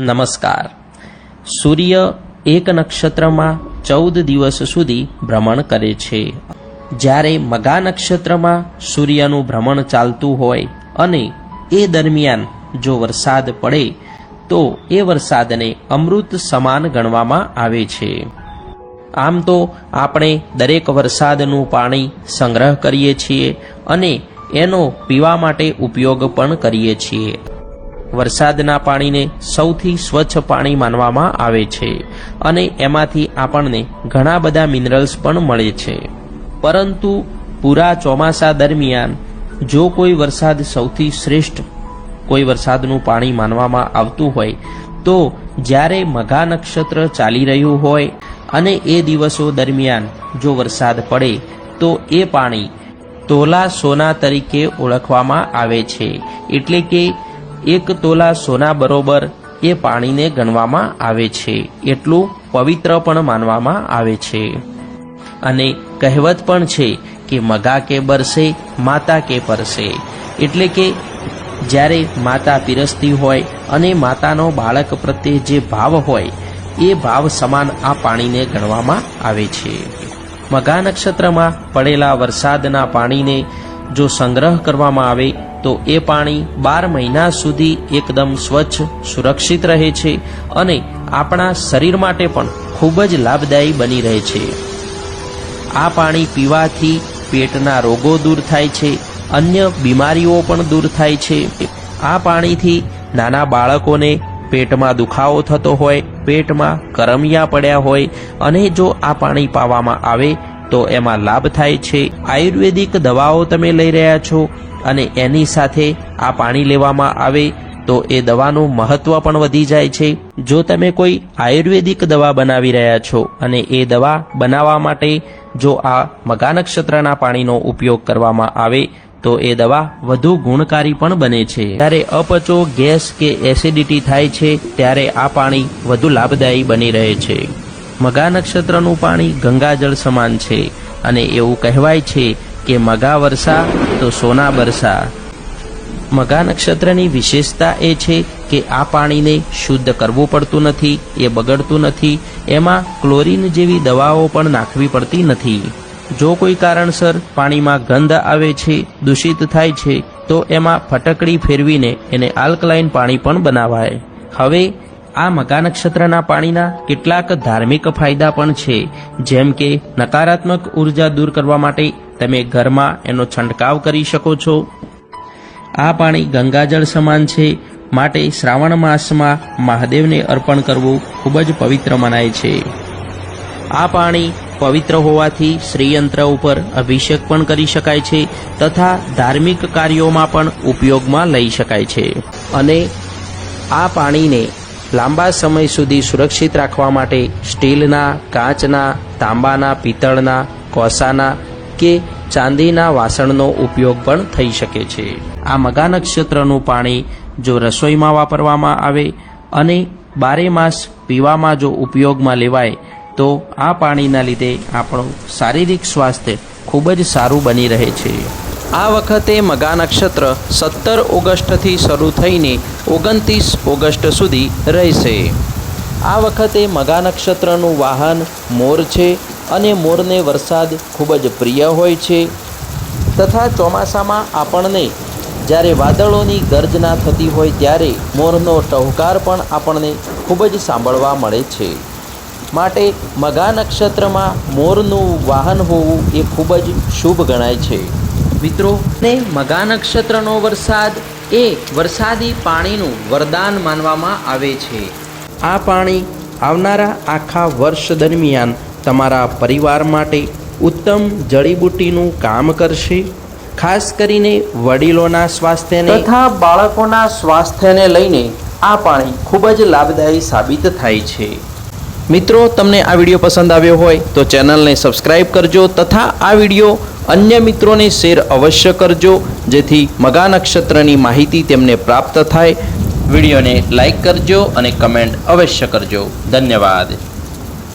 નમસ્કાર। સૂર્ય એક નક્ષત્રમાં 14 દિવસ સુધી ભ્રમણ કરે છે। જ્યારે મઘા નક્ષત્રમાં સૂર્યનું ભ્રમણ ચાલતું હોય અને એ દરમિયાન જો વરસાદ પડે તો એ વરસાદને અમૃત સમાન ગણવામાં આવે છે। આમ તો આપણે દરેક વરસાદનું પાણી સંગ્રહ કરીએ છીએ અને એનો પીવા માટે ઉપયોગ પણ કરીએ છીએ। વરસાદના પાણીને સૌથી સ્વચ્છ પાણી માનવામાં આવે છે અને એમાંથી આપણને ઘણા બધા મિનરલ્સ પણ મળે છે। પરંતુ પૂરા ચોમાસા દરમિયાન જો કોઈ વરસાદ સૌથી શ્રેષ્ઠ કોઈ વરસાદનું પાણી માનવામાં આવતું હોય તો જ્યારે મઘા નક્ષત્ર ચાલી રહ્યું હોય અને એ દિવસો દરમિયાન જો વરસાદ પડે તો એ પાણી તોલા સોના તરીકે ઓળખવામાં આવે છે। એટલે કે 1 તોલા સોના બરોબર એ પાણીને ગણવામાં આવે છે। એટલું પવિત્ર પણ માનવામાં આવે છે। અને કહેવત પણ છે કે મઘા કે બરસે માતા કે પરસે, એટલે કે જ્યારે માતા પીરસતી હોય અને માતાનો બાળક પ્રત્યે જે ભાવ હોય એ ભાવ સમાન આ પાણીને ગણવામાં આવે છે। મઘા નક્ષત્રમાં પડેલા વરસાદના પાણીને જો સંગ્રહ કરવામાં આવે તો એ પાણી 12 મહિના સુધી એકદમ સ્વચ્છ સુરક્ષિત રહે છે અને આપણા શરીર માટે પણ ખૂબ જ લાભદાયી બની રહે છે। આ પાણી પીવાથી પેટના રોગો દૂર થાય છે, અન્ય બીમારીઓ પણ દૂર થાય છે। આ પાણીથી નાના બાળકોને પેટમાં દુખાવો થતો હોય, પેટમાં કરમિયા પડ્યા હોય અને જો આ પાણી પાવામાં આવે તો એમાં લાભ થાય છે। આયુર્વેદિક દવાઓ તમે લઈ રહ્યા છો અને એની સાથે આ પાણી લેવામાં આવે તો એ દવાનું મહત્વ પણ વધી જાય છે। જો તમે કોઈ આયુર્વેદિક દવા બનાવી રહ્યા છો અને એ દવા બનાવવા માટે જો આ મઘા નક્ષત્રના પાણીનો ઉપયોગ કરવામાં આવે તો એ દવા વધુ ગુણકારી પણ બને છે। જ્યારે અપચો, ગેસ કે એસિડિટી થાય છે ત્યારે આ પાણી વધુ લાભદાયી બની રહે છે। મઘા નક્ષત્રનું પાણી ગંગાજળ સમાન છે અને એવું કહેવાય છે કે મઘા વરસા તો સોના બરસા। મઘા નક્ષત્રની વિશેષતા એ છે કે આ પાણીને શુદ્ધ કરવું પડતું નથી, એ બગડતું નથી, એમાં ક્લોરીન જેવી દવાઓ પણ નાખવી પડતી નથી। જો કોઈ કારણસર પાણીમાં ગંધ આવે છે, દૂષિત થાય છે તો એમાં ફટકડી ફેરવીને એને આલ્કલાઇન પાણી પણ બનાવાય। હવે આ મઘા નક્ષત્રના પાણીના કેટલાક ધાર્મિક ફાયદા પણ છે, જેમ કે નકારાત્મક ઉર્જા દૂર કરવા માટે તમે ઘરમાં એનો છંટકાવ કરી શકો છો। આ પાણી ગંગાજળ સમાન છે માટે શ્રાવણ માસમાં મહાદેવને અર્પણ કરવું ખૂબ જ પવિત્ર મનાય છે। આ પાણી પવિત્ર હોવાથી શ્રીયંત્ર ઉપર અભિષેક પણ કરી શકાય છે તથા ધાર્મિક કાર્યોમાં પણ ઉપયોગમાં લઈ શકાય છે। અને આ પાણીને લાંબા સમય સુધી સુરક્ષિત રાખવા માટે સ્ટીલના, કાચના, તાંબાના, પિત્તળના, કોસાના કે ચાંદીના વાસણનો ઉપયોગ પણ થઈ શકે છે। આ મઘા નક્ષત્રનું પાણી જો રસોઈમાં વાપરવામાં આવે અને 12 માસ પીવામાં જો ઉપયોગમાં લેવાય તો આ પાણીના લીધે આપણું શારીરિક સ્વાસ્થ્ય ખૂબ જ સારું બની રહે છે। આ વખતે મઘા નક્ષત્ર 17 ઓગસ્ટથી શરૂ થઈને 29 ઓગસ્ટ સુધી રહેશે। આ વખતે મઘા નક્ષત્રનું વાહન મોર છે અને મોરને વરસાદ ખૂબ જ પ્રિય હોય છે તથા ચોમાસામાં આપણને જ્યારે વાદળોની ગર્જના થતી હોય ત્યારે મોરનો ટહુકાર પણ આપણને ખૂબ જ સાંભળવા મળે છે। માટે મઘા નક્ષત્રમાં મોરનું વાહન હોવું એ ખૂબ જ શુભ ગણાય છે। મિત્રો, ને મઘા નક્ષત્રનો વરસાદ એ વરસાદી પાણીનું વરદાન માનવામાં આવે છે। આ પાણી આવનારા આખા વર્ષ દરમિયાન તમારા પરિવાર માટે ઉત્તમ જડીબુટ્ટીનું કામ કરશે। ખાસ કરીને વડીલોના સ્વાસ્થ્યને તથા બાળકોના સ્વાસ્થ્યને લઈને આ પાણી ખૂબ જ લાભદાયી સાબિત થાય છે। મિત્રો, તમને આ વિડીયો પસંદ આવ્યો હોય તો ચેનલને સબસ્ક્રાઈબ કરજો તથા આ વિડીયો અન્ય મિત્રોને શેર અવશ્ય કરજો જેથી મઘા નક્ષત્રની માહિતી તેમને પ્રાપ્ત થાય। વિડીયોને લાઈક કરજો અને કમેન્ટ અવશ્ય કરજો। ધન્યવાદ।